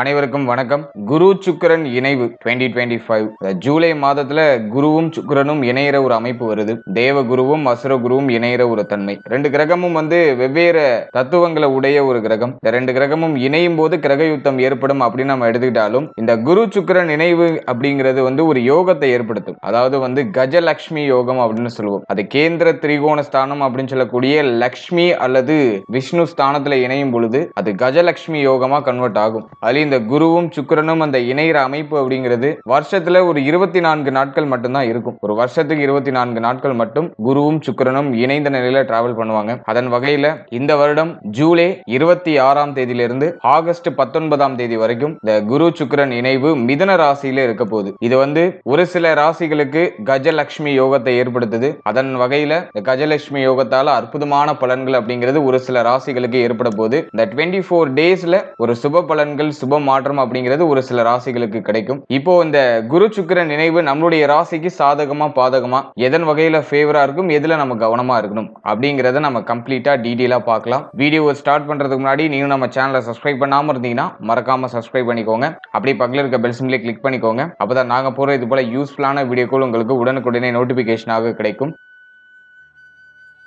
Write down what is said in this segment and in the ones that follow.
அனைவருக்கும் வணக்கம். குரு சுக்கிரன் இணைவு 2025 ஜூலை மாதத்துல குருவும் சுக்கிரனும் இணையிற ஒரு அமைப்பு வருது. தேவ குருவும் அசுர குருவும் இணையிற ஒரு தன்மை. ரெண்டு கிரகமும் வெவ்வேறு தத்துவங்களை உடைய ஒரு கிரகம். இந்த ரெண்டு கிரகமும் இணையும் போது கிரக யுத்தம் ஏற்படும் அப்படின்னு நம்ம எடுத்துக்கிட்டாலும் இந்த குரு சுக்கிரன் இணைவு அப்படிங்கிறது ஒரு யோகத்தை ஏற்படுத்தும். அதாவது கஜலட்சுமி யோகம் அப்படின்னு சொல்லுவோம். அது கேந்திர திரிகோண ஸ்தானம் அப்படின்னு சொல்லக்கூடிய லக்ஷ்மி அல்லது விஷ்ணு ஸ்தானத்துல இணையும் பொழுது அது கஜலட்சுமி யோகமா கன்வெர்ட் ஆகும். இந்த குருவும் சுக்கிரனும் அந்த இணைகிற அமைப்பு அப்படிங்கிறது வருஷத்துல ஒரு 24 நாட்கள் மட்டும்தான் இருக்கும். ஒரு வருஷத்துக்கு 24 நாட்கள் மட்டும் குருவும் சுக்கிரனும் இணைந்த நிலையில டிராவல் பண்ணுவாங்க. அதன் வகையில இந்த வருடம் ஜூலை 26ஆம் தேதியிலிருந்து ஆகஸ்ட் 19ஆம் தேதி வரைக்கும் இந்த குரு சுக்கிரன் இணைவு மிதுன ராசியில இருக்க போகுது. இது ஒரு சில ராசிகளுக்கு கஜலட்சுமி யோகத்தை ஏற்படுத்துது. அதன் வகையில இந்த கஜலட்சுமி யோகத்தால அற்புதமான பலன்கள் அப்படிங்கிறது ஒரு சில ராசிகளுக்கு ஏற்பட போகுது. இந்த 24 டேஸ்ல ஒரு சுப பலன்கள் சுப மாற்றம் அப்படிங்கிறது ஒரு சில ராசிகளுக்கு கிடைக்கும். இப்போ இந்த குரு சுக்கிரன் இணைவு நம்மளுடைய ராசிக்கு சாதகமா பாதகமா எதன் வகையில ஃபேவரா இருக்கும், எதுல நம்ம கவனமா இருக்கணும் அப்படிங்கறத நம்ம கம்ப்ளீட்டா டீடைலா பார்க்கலாம். வீடியோவை ஸ்டார்ட் பண்றதுக்கு முன்னாடி நீங்க நம்ம சேனலை சப்ஸ்கிரைப் பண்ணாம இருந்தீங்கன்னா மறக்காம சப்ஸ்கிரைப் பண்ணிக்கோங்க. அப்படியே பக்கத்துல இருக்க பெல் சிம்பிளை கிளிக் பண்ணிக்கோங்க. அப்பதான் நாங்க போற இது போல யூஸ்ஃபுல்லான வீடியோக்கள் உங்களுக்கு உடனுக்குடனே நோட்டிபிகேஷனாக கிடைக்கும்.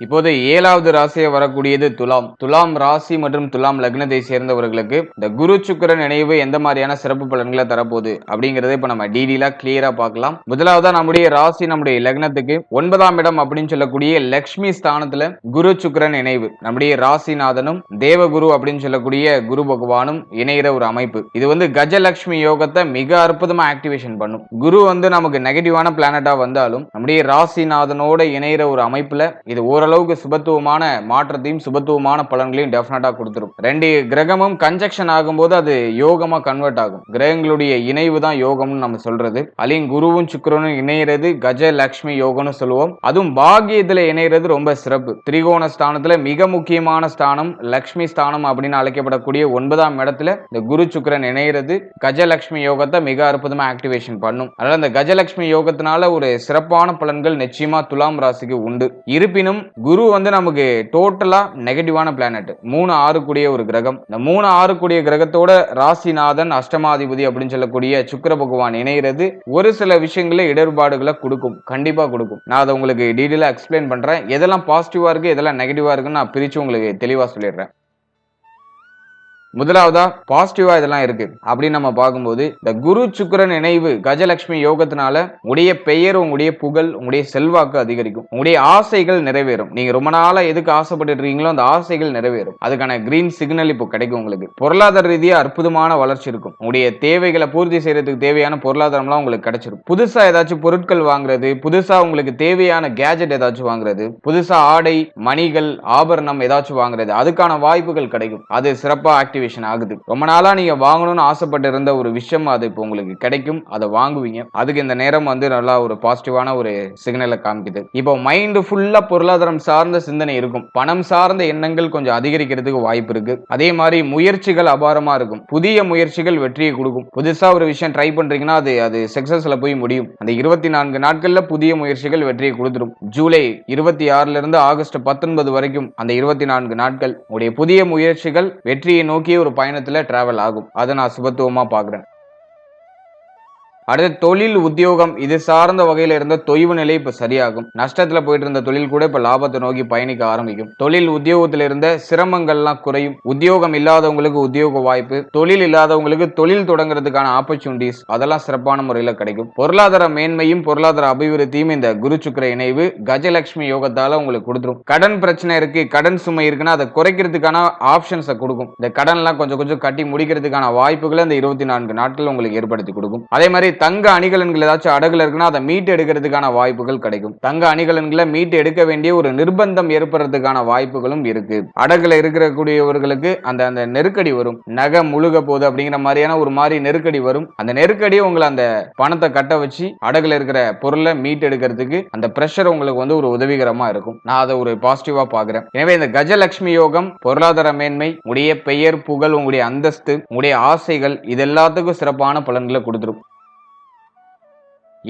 இப்போது 7வது ராசியை வரக்கூடியது துலாம். துலாம் ராசி மற்றும் துலாம் லக்னத்தை சேர்ந்தவர்களுக்கு இந்த குரு சுக்கிரன் இணைவு எந்த மாதிரியான சிறப்பு பலன்களை தரப்போகுது அப்படிங்கறத இப்ப நம்ம டீடெயிலா கிளியரா பார்க்கலாம். முதலாவதா நம்முடைய ராசி நம்முடைய லக்னத்துக்கு 9ஆம் இடம் அப்படின்னு சொல்லக்கூடிய லக்ஷ்மி ஸ்தானத்துல குரு சுக்கிரன் இணைவு. நம்முடைய ராசிநாதனும் தேவகுரு அப்படின்னு சொல்லக்கூடிய குரு பகவானும் இணைகிற ஒரு அமைப்பு. இது கஜலட்சுமி யோகத்தை மிக அற்புதமா ஆக்டிவேஷன் பண்ணும். குரு நமக்கு நெகட்டிவான பிளானட்டா வந்தாலும் நம்முடைய ராசிநாதனோட இணைகிற ஒரு அமைப்புல இது ஓரளவுக்கு சுபத்துவமான மாற்றத்தையும் சுபத்துவமான பலன்களையும் டெஃபினட்டா கொடுத்துரும். ரெண்டு கிரகமும் கன்ஜெக்ஷன் ஆகும்போது அது யோகமா கன்வெர்ட் ஆகும். கிரகங்களுடைய இணைவு தான் யோகம்னு நம்ம சொல்றது. அலிங் குருவும் சுக்கிரனும் இணைகிறது கஜலட்சுமி யோகம்னு சொல்லுவோம். அதுவும் பாக்கியத்துல இணைகிறது ரொம்ப சிறப்பு. திரிகோண ஸ்தானத்துல மிக முக்கியமான ஸ்தானம் லக்ஷ்மி ஸ்தானம் அப்படின்னு அழைக்கப்படக்கூடிய 9ஆம் இடத்துல இந்த குரு சுக்கிரன் இணைகிறது கஜலட்சுமி யோகத்தை மிக அற்புதமா ஆக்டிவேஷன் பண்ணும். அதனால இந்த கஜலட்சுமி யோகத்தினால ஒரு சிறப்பான பலன்கள் நிச்சயமா துலாம் ராசிக்கு உண்டு. இருப்பினும் குரு நமக்கு டோட்டலா நெகட்டிவான பிளானட். 3-6 கூடிய ஒரு கிரகம். இந்த 3-6 கூடிய கிரகத்தோட ராசிநாதன் அஷ்டமாதிபதி அப்படின்னு சொல்லக்கூடிய சுக்கிர பகவான் இணைகிறது ஒரு சில விஷயங்கள இடர்பாடுகளை கொடுக்கும். கண்டிப்பா கொடுக்கும். நான் அதை உங்களுக்கு டீடைலா எக்ஸ்பிளைன் பண்றேன். எதெல்லாம் பாசிட்டிவா இருக்கு எதெல்லாம் நெகட்டிவா இருக்குன்னு நான் பிரிச்சு உங்களுக்கு தெளிவா சொல்லிடுறேன். முதலாவதா பாசிட்டிவா இதெல்லாம் இருக்கு அப்படின்னு நம்ம பார்க்கும்போது இந்த குரு சுக்கிரன் இணைவு கஜலட்சுமி யோகத்தினால உங்களுடைய பெயர் உங்களுடைய புகழ் உங்களுடைய செல்வாக்கு அதிகரிக்கும். உங்களுடைய ஆசைகள் நிறைவேறும். நீங்க ரொம்ப நாளா எதுக்கு ஆசைப்பட்டு இருக்கீங்களோ அந்த ஆசைகள் நிறைவேறும். அதுக்கான கிரீன் சிக்னல் இப்போ கிடைக்கும். உங்களுக்கு பொருளாதார ரீதியா அற்புதமான வளர்ச்சி இருக்கும். உங்களுடைய தேவைகளை பூர்த்தி செய்யறதுக்கு தேவையான பொருளாதாரம்லாம் உங்களுக்கு கிடைச்சிடும். புதுசா ஏதாச்சும் பொருட்கள் வாங்குறது, புதுசா உங்களுக்கு தேவையான கேஜெட் ஏதாச்சும் வாங்குறது, புதுசா ஆடை மணிகள் ஆபரணம் ஏதாச்சும் வாங்குறது, அதுக்கான வாய்ப்புகள் கிடைக்கும். அது சிறப்பா ஆக்டிவேஷன் ஆகுது. ரொம்ப நாளா நீங்க வாங்கணும்னு ஆசைப்பட்டு இருந்த ஒரு விஷயம் அது இப்போ உங்களுக்கு கிடைக்கும். அதை வாங்குவீங்க. அதுக்கு இந்த நேரம் நல்லா ஒரு பாசிட்டிவான ஒரு சிக்னலை காமிக்குது. இப்போ மைண்ட் ஃபுல்லா பொருளாதாரம் சார்ந்த சிந்தனை இருக்கும். பணம் சார்ந்த எண்ணங்கள் கொஞ்சம் அதிகரிக்கிறதுக்கு வாய்ப்பு இருக்கு. அதே மாதிரி முயற்சிகள் அபாரமா இருக்கும். புதிய முயற்சிகள் வெற்றியை கொடுக்கும். புதுசா ஒரு விஷயம் ட்ரை பண்றீங்கன்னா அது சக்சஸ்ல போய் முடியும். அந்த 24 நாட்கள்ல புதிய முயற்சிகள் வெற்றியை கொடுத்துரும். ஜூலை 26ல இருந்து ஆகஸ்ட் 19 வரைக்கும் அந்த 24 நாட்கள் உடைய புதிய முயற்சிகள் வெற்றியை நோக்கி ஒரு பயணத்துல டிராவல் ஆகும். அதை நான் சுபத்துவமா பார்க்கிறேன். அடுத்து தொழில் உத்தியோகம் இது சார்ந்த வகையில இருந்த தொய்வு நிலை இப்ப சரியாகும். நஷ்டத்துல போயிட்டு இருந்த தொழில் கூட இப்ப லாபத்தை நோக்கி பயணிக்க ஆரம்பிக்கும். தொழில் உத்தியோகத்துல இருந்த சிரமங்கள்லாம் குறையும். உத்தியோகம் இல்லாதவங்களுக்கு உத்தியோக வாய்ப்பு, தொழில் இல்லாதவங்களுக்கு தொழில் தொடங்குறதுக்கான ஆப்பர்ச்சுனிட்டிஸ் அதெல்லாம் சிறப்பான முறையில கிடைக்கும். பொருளாதார மேன்மையும் பொருளாதார அபிவிருத்தியும் இந்த குரு சுக்கிர இணைவு கஜலட்சுமி யோகத்தால உங்களுக்கு கொடுத்துரும். கடன் பிரச்சனை இருக்கு, கடன் சுமை இருக்குன்னா அதை குறைக்கிறதுக்கான ஆப்ஷன்ஸை கொடுக்கும். இந்த கடன் எல்லாம் கொஞ்சம் கொஞ்சம் கட்டி முடிக்கிறதுக்கான வாய்ப்புகளை இந்த 24 நாட்கள் உங்களுக்கு ஏற்படுத்தி கொடுக்கும். அதே மாதிரி தங்க அணிகலன்கள் ஏதாச்சும் அடகுல இருக்குன்னா அதை மீட்டு எடுக்கிறதுக்கான வாய்ப்புகள் கிடைக்கும். தங்க அணிகலன்களை மீட்டு எடுக்க வேண்டிய ஒரு நிர்பந்தம் ஏற்படுறதுக்கான வாய்ப்புகளும் இருக்கு. அடகுல இருக்கக்கூடியவர்களுக்கு அந்த நெருக்கடி வரும். நகை முழுக போகுது அப்படிங்கிற மாதிரியான ஒரு மாதிரி நெருக்கடி வரும். அந்த நெருக்கடியை உங்களை அந்த பணத்தை கட்ட வச்சு அடகுல இருக்கிற பொருளை மீட்டு எடுக்கிறதுக்கு அந்த பிரஷர் உங்களுக்கு ஒரு உதவிகரமா இருக்கும். நான் அதை ஒரு பாசிட்டிவா பாக்குறேன். எனவே இந்த கஜலட்சுமி யோகம் பொருளாதார மேன்மை, உடைய பெயர் புகழ், உங்களுடைய அந்தஸ்து, உங்களுடைய ஆசைகள் இது எல்லாத்துக்கும் சிறப்பான பலன்களை கொடுத்துரும்.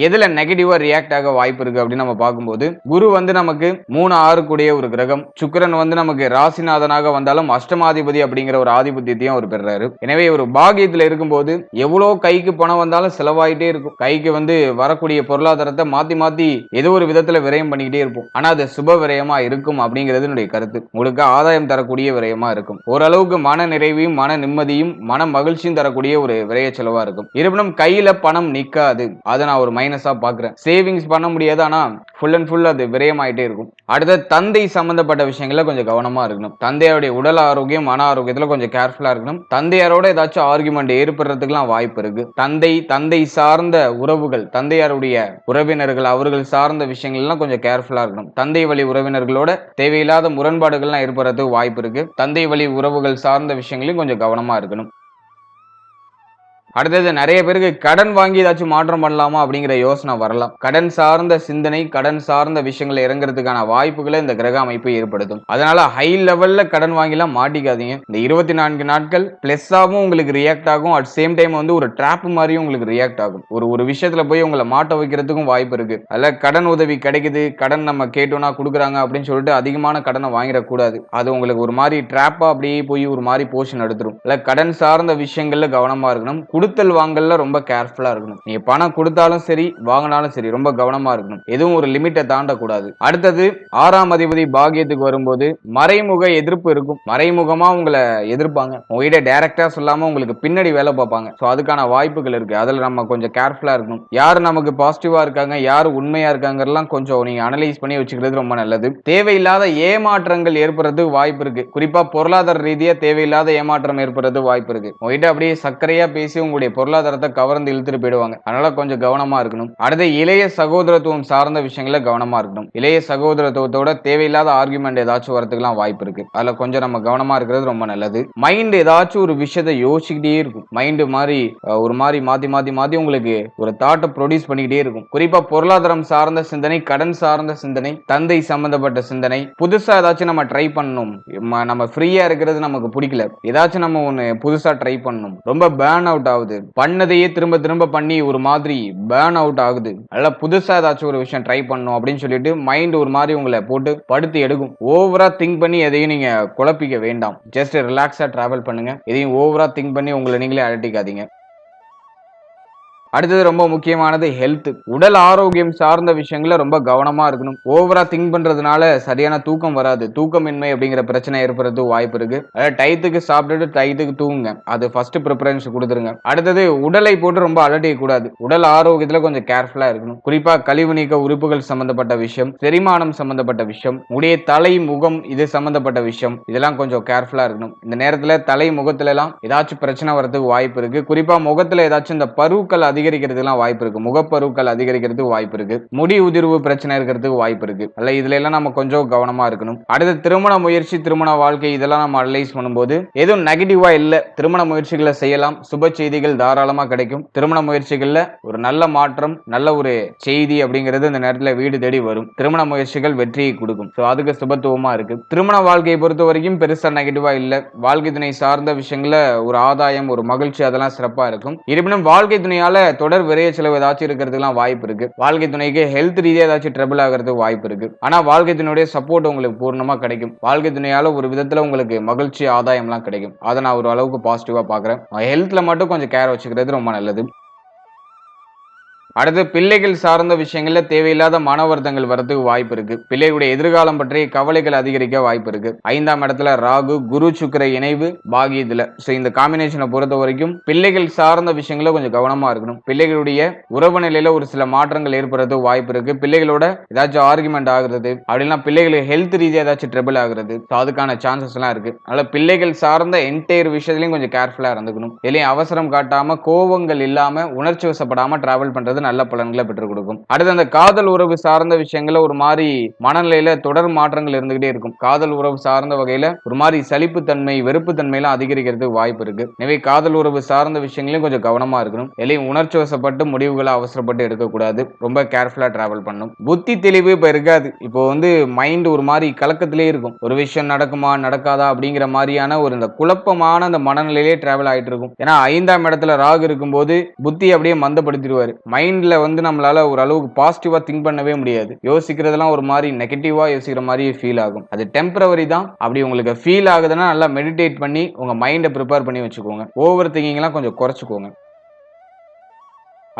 எதுல நெகட்டிவா ரியாக்ட் ஆக வாய்ப்பு இருக்கு அப்படின்னு நம்ம பார்க்கும்போது, குரு வந்து நமக்கு 3 6 கூடிய ஒரு கிரகம். சுக்கிரன் வந்து நமக்கு ராசிநாதனாக வந்தாலும் அஷ்டமாதிபதி அப்படிங்கிற ஒரு ஆதிபத்தியத்தையும் அவர் பெறாரு. எனவே ஒரு பாகியத்துல இருக்கும்போது எவ்வளவு கைக்கு பணம் வந்தாலும் செலவாயிட்டே இருக்கும். கைக்கு வந்து வரக்கூடிய பொருளாதாரத்தை மாத்தி மாத்தி ஏதோ ஒரு விதத்துல விரயம் பண்ணிக்கிட்டே இருப்போம். ஆனா அது சுப விரயமா இருக்கும் அப்படிங்கிறது என்னுடைய கருத்து. உங்களுக்கு ஆதாயம் தரக்கூடிய விரயமா இருக்கும். ஓரளவுக்கு மன நிறைவையும் மன நிம்மதியும் மன மகிழ்ச்சியும் தரக்கூடிய ஒரு விரய செலவா இருக்கும். இருப்பினும் கையில பணம் நிக்காது. அதை நான் ஒரு மைனஸா பாக்குறேன். சேவிங்ஸ் பண்ண முடியாது, ஆனா ஃபுல் அண்ட் ஃபுல் அது விரயமாயிட்டே இருக்கும். அடுத்த தந்தை சம்பந்தப்பட்ட விஷயங்கள கொஞ்சம் கவனமா இருக்கணும். தந்தையாருடைய உடல் ஆரோக்கியம் மன ஆரோக்கியத்துல கொஞ்சம் கேர்ஃபுல்லா இருக்கணும். தந்தையாரோட ஏதாச்சும் ஆர்குமெண்ட் ஏற்படுறதுக்குலாம் வாய்ப்பு இருக்கு. தந்தை சார்ந்த உறவுகள், தந்தையாருடைய உறவினர்கள், அவர்கள் சார்ந்த விஷயங்கள் எல்லாம் கொஞ்சம் கேர்ஃபுல்லா இருக்கணும். தந்தை வழி உறவினர்களோட தேவையில்லாத முரண்பாடுகள்லாம் ஏற்படுறதுக்கு வாய்ப்பு இருக்கு. தந்தை வழி உறவுகள் சார்ந்த விஷயங்களையும் கொஞ்சம் கவனமா இருக்கணும். அடுத்தது நிறைய பேருக்கு கடன் வாங்கி ஏதாச்சும் மாற்றம் பண்ணலாமா அப்படிங்கிற யோசனை வரலாம். கடன் சார்ந்த சிந்தனை, கடன் சார்ந்த விஷயங்களை இறங்குறதுக்கான வாய்ப்புகளை இந்த கிரக அமைப்பு ஏற்படுத்தும். அதனால ஹை லெவல்ல கடன் வாங்கிலாம் மாட்டிக்காதீங்க. இந்த 24 நாட்கள் பிளஸ்ஸாவும் உங்களுக்கு ரியாக்ட் ஆகும். அட் சேம் டைம் வந்து ஒரு டிராப் மாதிரியும் உங்களுக்கு ரியாக்ட் ஆகும். ஒரு விஷயத்துல போய் உங்களை மாட்ட வைக்கிறதுக்கும் வாய்ப்பு இருக்கு. அதுல கடன் உதவி கிடைக்குது, கடன் நம்ம கேட்டோம்னா கொடுக்குறாங்க அப்படின்னு சொல்லிட்டு அதிகமான கடனை வாங்கிடக்கூடாது. அது உங்களுக்கு ஒரு மாதிரி டிராப்பா அப்படியே போய் ஒரு மாதிரி போர்ஷன் எடுத்துரும். இல்ல கடன் சார்ந்த விஷயங்கள்ல கவனமா இருக்கணும். கொடுத்தல் வாங்கல்ல ரொம்ப கேர்ஃபுல்லா இருக்கணும். நீங்க பணம் கொடுத்தாலும் சரி வாங்கினாலும் சரி ரொம்ப கவனமா இருக்கணும். எதுவும் ஒரு லிமிட்டை தாண்டக்கூடாது. அடுத்தது 6ஆம் அதிபதி பாகியத்துக்கு வரும்போது மறைமுக எதிர்ப்பு இருக்கும். மறைமுகமா உங்களை எதிர்ப்பாங்க. உங்ககிட்ட டைரக்டா சொல்லாம உங்களுக்கு பின்னாடி வேலை பார்ப்பாங்க. சோ அதுக்கான வாய்ப்புகள் இருக்கு. அதுல நம்ம கொஞ்சம் கேர்ஃபுல்லா இருக்கணும். யாரு நமக்கு பாசிட்டிவா இருக்காங்க, யாரு உண்மையா இருக்காங்கலாம் கொஞ்சம் நீங்க அனலைஸ் பண்ணி வச்சுக்கிறது ரொம்ப நல்லது. தேவையில்லாத ஏமாற்றங்கள் ஏற்படுறதுக்கு வாய்ப்பு இருக்கு. குறிப்பா பொருளாதார ரீதியா தேவையில்லாத ஏமாற்றம் ஏற்படுறது வாய்ப்பு இருக்கு. உங்ககிட்ட அப்படியே சர்க்கரையா பேசி உங்களுடைய பொருளாதாரத்தை கவர்ந்து இழுத்துட்டு போயிடுவாங்க. அதனால கொஞ்சம் கவனமா இருக்கணும். அடுத்து இளைய சகோதரத்துவம் சார்ந்த விஷயங்கள கவனமா இருக்கணும். இளைய சகோதரத்துவத்தோட தேவையில்லாத ஆர்குமெண்ட் ஏதாச்சும் வரதுக்குலாம் வாய்ப்பு இருக்கு. அதுல கொஞ்சம் நம்ம கவனமா இருக்கிறது ரொம்ப நல்லது. மைண்ட் ஏதாச்சும் ஒரு விஷயத்தை யோசிச்சுக்கிட்டே இருக்கும். மைண்ட் மாதிரி ஒரு மாதிரி மாத்தி மாத்தி மாத்தி உங்களுக்கு ஒரு தாட்டை ப்ரொடியூஸ் பண்ணிக்கிட்டே இருக்கும். குறிப்பா பொருளாதாரம் சார்ந்த சிந்தனை, கடன் சார்ந்த சிந்தனை, தந்தை சம்பந்தப்பட்ட சிந்தனை, புதுசா ஏதாச்சும் நம்ம ட்ரை பண்ணணும். நம்ம ஃப்ரீயா இருக்கிறது நமக்கு பிடிக்கல, ஏதாச்சும் நம்ம ஒண்ணு புதுசா ட்ரை பண்ணணும். ரொம்ப பேர்ன் அவுட் ஆகுது, பண்ணதையே திரும்ப திரும்ப பண்ணி ஒரு மாதிரி பேர்ன் அவுட் ஆகுது. அதனால புதுசா ஏதாச்சும் ஒரு விஷயம் ட்ரை பண்ணணும் அப்படின்னு சொல்லிட்டு மைண்ட் ஒரு மாதிரி உங்களை போட்டு படுத்து எடுக்கும். ஓவரா திங்க் பண்ணி எதையும் நீங்க குழப்பிக்க வேண்டாம். ஜஸ்ட் ரிலாக்ஸா டிராவல் பண்ணுங்க. எதையும் ஓவரா திங்க் பண்ணி உங்களை நீங்களே அலட்டிக்காதீங்க. அடுத்தது ரொம்ப முக்கியமானது ஹெல்த். உடல் ஆரோக்கியம் சார்ந்த விஷயங்கள ரொம்ப கவனமா இருக்கணும். ஓவரா திங்க் பண்றதுனால சரியான தூக்கம் வராது. தூக்கமின்மை அப்படிங்கிற பிரச்சனை ஏற்படுறது வாய்ப்பு இருக்கு. அதாவது டயத்துக்கு சாப்பிட்டுட்டு டயத்துக்கு தூங்குங்க. அது ஃபர்ஸ்ட் ப்ரிஃபரன்ஸ் கொடுத்துருங்க. அடுத்தது உடலை போட்டு ரொம்ப அலட்டிக்க கூடாது. உடல் ஆரோக்கியத்துல கொஞ்சம் கேர்ஃபுல்லா இருக்கணும். குறிப்பா கழிவு நீக்க உறுப்புகள் சம்பந்தப்பட்ட விஷயம், செரிமானம் சம்பந்தப்பட்ட விஷயம், உடைய தலை முகம் இது சம்பந்தப்பட்ட விஷயம், இதெல்லாம் கொஞ்சம் கேர்ஃபுல்லா இருக்கணும். இந்த நேரத்துல தலை முகத்துல எல்லாம் ஏதாச்சும் பிரச்சனை வரதுக்கு வாய்ப்பு இருக்கு. குறிப்பா முகத்துல ஏதாச்சும் இந்த பருக்கள் அதிகரிக்கிறதுலாம் வாய்ப்பு இருக்கு. முகப்பருக்கள் அதிகரிக்கிறதுக்கு வாய்ப்பு இருக்கு. முடி உதிர்வு பிரச்சனை இருக்கிறதுக்கு வாய்ப்பு இருக்கு. அல்ல இதுல எல்லாம் நம்ம கொஞ்சம் கவனமா இருக்கணும். அடுத்து திருமண முயற்சி, திருமண வாழ்க்கை இதெல்லாம் நம்ம அனலைஸ் பண்ணும்போது எதுவும் நெகட்டிவா இல்ல. திருமண முயற்சிகளை செய்யலாம். சுப செய்திகள் தாராளமா கிடைக்கும். திருமண முயற்சிகள்ல ஒரு நல்ல மாற்றம், நல்ல ஒரு செய்தி அப்படிங்கிறது இந்த நேரத்துல வீடு தேடி வரும். திருமண முயற்சிகள் வெற்றியை கொடுக்கும். அதுக்கு சுபத்துவமா இருக்கு. திருமண வாழ்க்கையை பொறுத்த வரைக்கும் பெருசா நெகட்டிவா இல்ல. வாழ்க்கை துணை சார்ந்த விஷயங்கள ஒரு ஆதாயம், ஒரு மகிழ்ச்சி அதெல்லாம் சிறப்பா இருக்கும். இருப்பினும் வாழ்க்கை துணையால தொடர் விரைய செலவு ஏதாச்சும் இருக்கிறதுலாம் வாய்ப்பு இருக்கு. வாழ்க்கை துணைக்கு ஹெல்த் ரீதியா ஏதாச்சும் ட்ரபிள் ஆகிறதுக்கு வாய்ப்பு இருக்கு. ஆனா வாழ்க்கை துணையுடைய சப்போர்ட் உங்களுக்கு பூர்ணமா கிடைக்கும். வாழ்க்கை துணையால ஒரு விதத்துல உங்களுக்கு மகிழ்ச்சி ஆதாயம் எல்லாம் கிடைக்கும். அதை நான் ஒரு அளவுக்கு பாசிட்டிவா பாக்குறேன். ஹெல்த்ல மட்டும் கொஞ்சம் கேர் வச்சுக்கிறது ரொம்ப நல்லது. அடுத்து பிள்ளைகள் சார்ந்த விஷயங்கள்ல தேவையில்லாத மன வருத்தங்கள் வரதுக்கு வாய்ப்பு இருக்கு. பிள்ளைகளுடைய எதிர்காலம் பற்றி கவலைகள் அதிகரிக்க வாய்ப்பு இருக்கு. 5ஆம் இடத்துல ராகு குரு சுக்கிர இணைவு பாகியத்துல. இந்த காம்பினேஷனை பொறுத்த வரைக்கும் பிள்ளைகள் சார்ந்த விஷயங்கள கொஞ்சம் கவனமா இருக்கணும். பிள்ளைகளுடைய உறவு நிலையில ஒரு சில மாற்றங்கள் ஏற்படுறதுக்கு வாய்ப்பு இருக்கு. பிள்ளைகளோட ஏதாச்சும் ஆர்குமெண்ட் ஆகுறது, அப்படின்னா பிள்ளைகளுக்கு ஹெல்த் ரீதியா ஏதாச்சும் ட்ரபிள் ஆகுறது, அதுக்கான சான்சஸ் எல்லாம் இருக்கு. அதனால பிள்ளைகள் சார்ந்த என்டையர் விஷயத்திலையும் கொஞ்சம் கேர்ஃபுல்லா இருந்துக்கணும். இதுலயும் அவசரம் காட்டாம, கோபங்கள் இல்லாம, உணர்ச்சி வசப்படாம டிராவல் பண்றது நல்ல பலன்களை பெற்றுக் கொடுக்கும். அடுத்து அந்த காதல் உறவு சார்ந்த விஷயங்கள ஒரு மாதிரி மனநிலையில தொடர் மாற்றங்கள் இருந்துகிட்டே இருக்கும். காதல் உறவு சார்ந்த வகையில ஒரு மாதிரி சலிப்புத்தன்மை, வெறுப்புத்தன்மை எல்லாம் அதிகரிக்கிறதுக்கு வாய்ப்பு இருக்கு. எனவே காதல் உறவு சார்ந்த விஷயங்களையும் கொஞ்சம் கவனமா இருக்கணும். எல்லாம் உணர்ச்சி வசப்பட்டு முடிவுகளை அவசரப்பட்டு எடுக்கக்கூடாது. ரொம்ப கேர்ஃபுல்லா டிராவல் பண்ணணும். புத்தி தெளிவு இப்ப இருக்காது. இப்போ மைண்ட் ஒரு மாதிரி கலக்கத்திலே இருக்கும். ஒரு விஷயம் நடக்குமா நடக்காதா அப்படிங்கிற மாதிரியான ஒரு இந்த குழப்பமான அந்த மனநிலையிலே டிராவல் ஆயிட்டு இருக்கும். ஏன்னா 5ஆம் இடத்துல ராகு இருக்கும்போது புத்தி அப்படியே மந்தப்படுத்திடுவாரு. மைண்ட் மைண்ட்ல வந்து நம்மளால ஒரு அளவுக்கு பாசிட்டிவா திங்க் பண்ணவே முடியாது. யோசிக்கிறதெல்லாம் ஒரு மாதிரி நெகட்டிவா யோசிக்கிற மாதிரி ஃபீல் ஆகும். அது டெம்பரவரி தான். அப்படி உங்களுக்கு ஃபீல் ஆகுதுன்னா நல்லா மெடிடேட் பண்ணி உங்க மைண்டை ப்ரிப்பேர் பண்ணி வச்சுக்கோங்க. ஓவர் திங்கிங்லாம் கொஞ்சம் குறைச்சிக்கோங்க.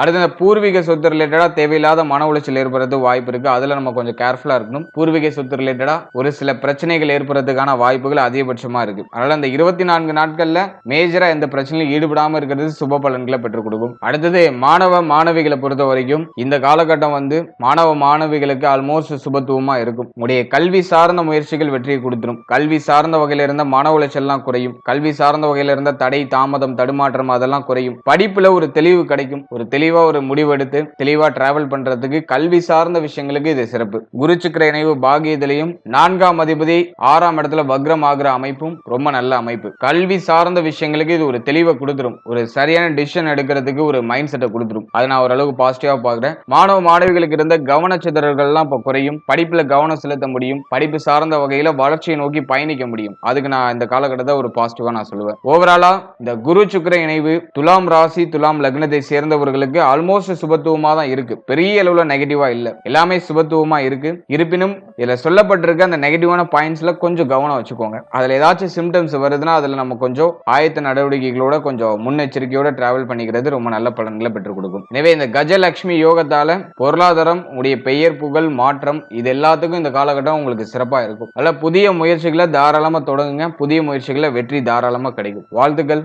அடுத்து இந்த பூர்வீக சொத்து ரிலேட்டடா தேவையில்லாத மன உளைச்சல் ஏற்படுறது வாய்ப்பு இருக்கு. அதுல நம்ம கொஞ்சம் கேர்ஃபுல்லா இருக்கணும். பூர்வீக சொத்து ரிலேட்டடா ஒரு சில பிரச்சனைகள் ஏற்படுறதுக்கான வாய்ப்புகள் அதிகபட்சமா இருக்கு. அதனால அந்த 24 நாட்கள்ல மேஜரா எந்த பிரச்சனையும் ஈடுபடாம இருக்கிறது சுப பலன்களை பெற்றுக் கொடுக்கும். அடுத்தது மாணவ மாணவிகளை பொறுத்த வரைக்கும் இந்த காலகட்டம் வந்து மாணவ மாணவிகளுக்கு ஆல்மோஸ்ட் சுபத்துவமா இருக்கும். உங்களுடைய கல்வி சார்ந்த முயற்சிகள் வெற்றியை கொடுத்துரும். கல்வி சார்ந்த வகையில இருந்த மன உளைச்சல்லாம் குறையும். கல்வி சார்ந்த வகையில இருந்த தடை தாமதம் தடுமாற்றம் அதெல்லாம் குறையும். படிப்புல ஒரு தெளிவு கிடைக்கும். ஒரு தெளிவா ஒரு முடிவெடுத்து தெளிவா டிராவல் பண்றதுக்கு கல்வி சார்ந்த விஷயங்களுக்கு இது சிறப்பு. குரு சுக்கிர இணைவு பாகியத்திலையும் 4ஆம் அதிபதி 6ஆம் இடத்துல வக்ரம் ஆகிற அமைப்பும் ரொம்ப நல்ல அமைப்பு. கல்வி சார்ந்த விஷயங்களுக்கு இது ஒரு தெளிவை கொடுத்துரும். ஒரு சரியான டிசிஷன் எடுக்கிறதுக்கு ஒரு மைண்ட் செட்டை கொடுத்துரும். அதை நான் ஓரளவுக்கு பாசிட்டிவா பாக்குறேன். மாணவ மாணவிகளுக்கு இருந்த கவனச்சிதறல்கள்லாம் இப்ப குறையும். படிப்புல கவனம் செலுத்த முடியும். படிப்பு சார்ந்த வகையில வளர்ச்சியை நோக்கி பயணிக்க முடியும். அதுக்கு நான் இந்த காலகட்டத்தை ஒரு பாசிட்டிவா நான் சொல்லுவேன். ஓவராலா இந்த குரு சுக்கிர இணைவு துலாம் ராசி துலாம் லக்னத்தை சேர்ந்தவர்களுக்கு ஆல்மோஸ்ட் சுபத்துவமா தான் இருக்கு. பெரிய அளவுல நெகட்டிவா இல்ல. எல்லாமே சுபத்துவமா இருக்கு. இருப்பினும் இதுல சொல்லப்பட்டிருக்க அந்த நெகட்டிவான பாயிண்ட்ஸ்ல கொஞ்சம் கவனம் வச்சுக்கோங்க. அதுல ஏதாச்சும் சிம்டம்ஸ் வருதுன்னா அதுல நம்ம கொஞ்சம் ஆயத்த நடவடிக்கைகளோட கொஞ்சம் முன்னெச்சரிக்கையோட டிராவல் பண்ணிக்கிறது ரொம்ப நல்ல பலன்களை பெற்றுக் கொடுக்கும். எனவே இந்த கஜலட்சுமி யோகத்தால பொருளாதாரம், உடைய பெயர் புகழ் மாற்றம் இது எல்லாத்துக்கும் இந்த காலகட்டம் உங்களுக்கு சிறப்பா இருக்கும். அதனால புதிய முயற்சிகளை தாராளமா தொடங்குங்க. புதிய முயற்சிகளை வெற்றி தாராளமா கிடைக்கும். வாழ்த்துக்கள்.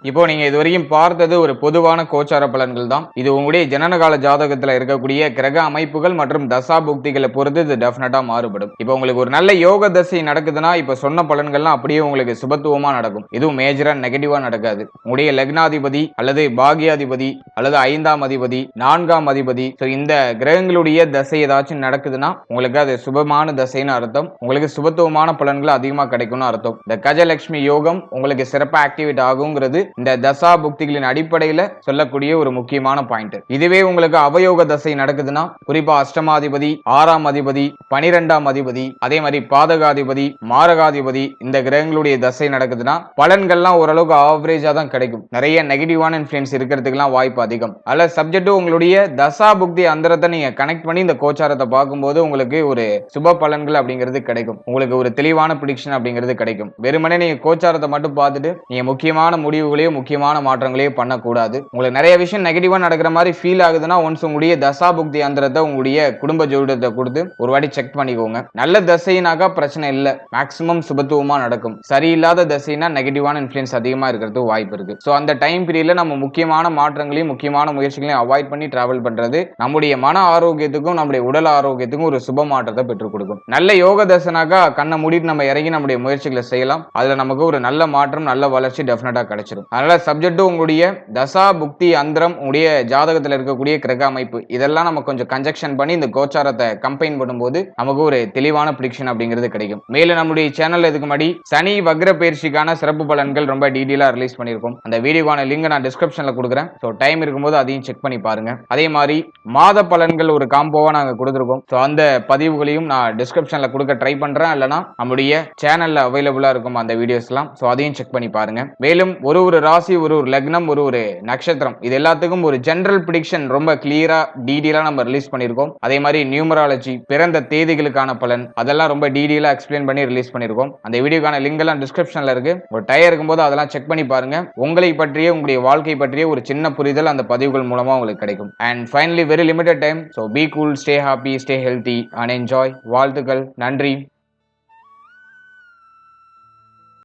இப்போ நீங்க இதுவரைக்கும் பார்த்தது ஒரு பொதுவான கோச்சார பலன்கள் தான். இது உங்களுடைய ஜனனகால ஜாதகத்துல இருக்கக்கூடிய கிரக அமைப்புகள் மற்றும் தசா புக்திகளை பொறுத்து இது டெஃபினட்டா மாறுபடும். இப்போ உங்களுக்கு ஒரு நல்ல யோக தசை நடக்குதுன்னா இப்ப சொன்ன பலன்கள்லாம் அப்படியே உங்களுக்கு சுபத்துவமா நடக்கும். இதுவும் மேஜரா நெகட்டிவா நடக்காது. உங்களுடைய லக்னாதிபதி அல்லது பாகியாதிபதி அல்லது 5ஆம் அதிபதி 4ஆம் அதிபதி இந்த கிரகங்களுடைய தசை ஏதாச்சும் நடக்குதுன்னா உங்களுக்கு அது சுபமான தசைன்னு அர்த்தம். உங்களுக்கு சுபத்துவமான பலன்கள் அதிகமா கிடைக்கும்னு அர்த்தம். இந்த கஜலட்சுமி யோகம் உங்களுக்கு சிறப்பா ஆக்டிவேட் ஆகுங்கிறது இந்த தசா புக்திகளின் அடிப்படையில் சொல்லக்கூடிய ஒரு முக்கியமான பாயிண்ட். இதுவே உங்களுக்கு அவயோக தசை நடக்குதுன்னா குறிப்பா அஷ்டமாதிபதி 6ஆம் அதிபதி 12ஆம் அதிபதி அதே மாதிரி பாதகாதிபதி மாரகாதிபதி இந்த கிரகங்களுடைய தசை நடக்குதுன்னா பலன்கள்லாம் ஓரளவுக்கு ஆவரேஜா தான் கிடைக்கும். நிறைய நெகட்டிவான இன்ஃபுளுன்ஸ் இருக்கிறதுக்குலாம் வாய்ப்பு அதிகம். அல்ல சப்ஜெக்ட் உங்களுடைய தசா புக்தி அந்தரத்தை நீங்க கனெக்ட் பண்ணி இந்த கோச்சாரத்தை பார்க்கும்போது உங்களுக்கு ஒரு சுப பலன்கள் அப்படிங்கிறது கிடைக்கும். உங்களுக்கு ஒரு தெளிவான பிரிடிக்ஷன் அப்படிங்கிறது கிடைக்கும். வெறுமனே நீங்க கோச்சாரத்தை மட்டும் பார்த்துட்டு நீங்க முக்கியமான முடிவுகளையும் முக்கியமான மாற்றங்களையும் பண்ணக்கூடாது. உங்களுக்கு நிறைய விஷயம் நெகட்டிவா நடக்கிற மாதிரி ஃபீல் ஆகுதுன்னா ஒன்ஸ் உங்களுடைய தசா புக்தி அந்தரத்தை உங்களுடைய குடும்ப ஜோதிடத்தை கொடுத்து ஒரு வாட்டி செக் பண்ணிக்கோங்க. நல்ல தசைனாக்கா பிரச்சனை இல்லை, மேக்சிமம் சுபத்துவமா நடக்கும். சரியில்லாத தசைனா நெகட்டிவான இன்ஃபுளுன்ஸ் அதிகமா இருக்கிறதுக்கு வாய்ப்பு இருக்கு. ஸோ அந்த டைம் பீரியட்ல நம்ம முக்கியமான மாற்றங்களையும் முக்கியமான முயற்சிகளையும் அவாய்ட் பண்ணி டிராவல் பண்றது நம்முடைய மன ஆரோக்கியத்துக்கும் நம்முடைய உடல் ஆரோக்கியத்துக்கும் ஒரு சுப மாற்றத்தை பெற்றுக் கொடுக்கும். நல்ல யோக தசைனாக்கா கண்ணை மூடிட்டு நம்ம இறங்கி நம்முடைய முயற்சிகளை செய்யலாம். அதுல நமக்கு ஒரு நல்ல மாற்றம் நல்ல வளர்ச்சி டெஃபினட்டா கிடைச்சிடும். அதனால சப்ஜெக்ட் உங்களுடைய தசா புக்தி அந்தரம் உங்களுடைய ஜாதகத்தில் இருக்கக்கூடிய கிரக அமைப்பு இதெல்லாம் நம்ம கொஞ்சம் கன்ஜெக்ஷன் பண்ணி இந்த கோச்சாரத்தை கம்பைன் பண்ணும்போது நமக்கு ஒரு தெளிவான பிரிடிக்ஷன் அப்படிங்கிறது கிடைக்கும். மேலும் நம்முடைய சேனல்ல இதுக்கு முன்னாடி சனி வக்ர பயிற்சிக்கான சிறப்பு பலன்கள் ரொம்ப டீடைலா ரிலீஸ் பண்ணியிருக்கோம். அந்த வீடியோவான லிங்க் நான் டிஸ்கிரிப்ஷன்ல கொடுக்குறேன். ஸோ டைம் இருக்கும்போது அதையும் செக் பண்ணி பாருங்க. அதே மாதிரி மாத பலன்கள் ஒரு காம்போவா நாங்கள் கொடுத்துருக்கோம். ஸோ அந்த பதிவுகளையும் நான் டிஸ்கிரிப்ஷன்ல கொடுக்க ட்ரை பண்றேன். இல்லைனா நம்முடைய சேனல்ல அவைலபிளா இருக்கும் அந்த வீடியோஸ்லாம். ஸோ அதையும் செக் பண்ணி பாருங்க. மேலும் ஒரு ராசி ஒரு லக்னம் ஒரு நட்சத்திரம் இது எல்லாத்துக்கும் ஒரு ஜெனரல் பிரிடிக்ஷன் ரொம்ப கிளியரா டீடைலா நம்ம ரிலீஸ் பண்ணிருக்கோம். அதே மாதிரி நியூமராலஜி பிறந்த தேதிகளுக்கான பலன் அதெல்லாம் ரொம்ப டீடைலா எக்ஸ்பிளைன் பண்ணி ரிலீஸ் பண்ணிருக்கோம். அந்த வீடியோக்கான லிங்க் எல்லாம் டிஸ்கிரிப்ஷன்ல இருக்கு. ஒரு டயர் இருக்கும்போது அதெல்லாம் செக் பண்ணி பாருங்க. உங்களை பற்றிய உங்களுடைய வாழ்க்கை பற்றிய ஒரு சின்ன புரிதல் அந்த பதிவுகள் மூலமா உங்களுக்கு கிடைக்கும். And finally very limited time. So be cool, stay happy, stay healthy and enjoy. வாழ்த்துக்கள். நன்றி.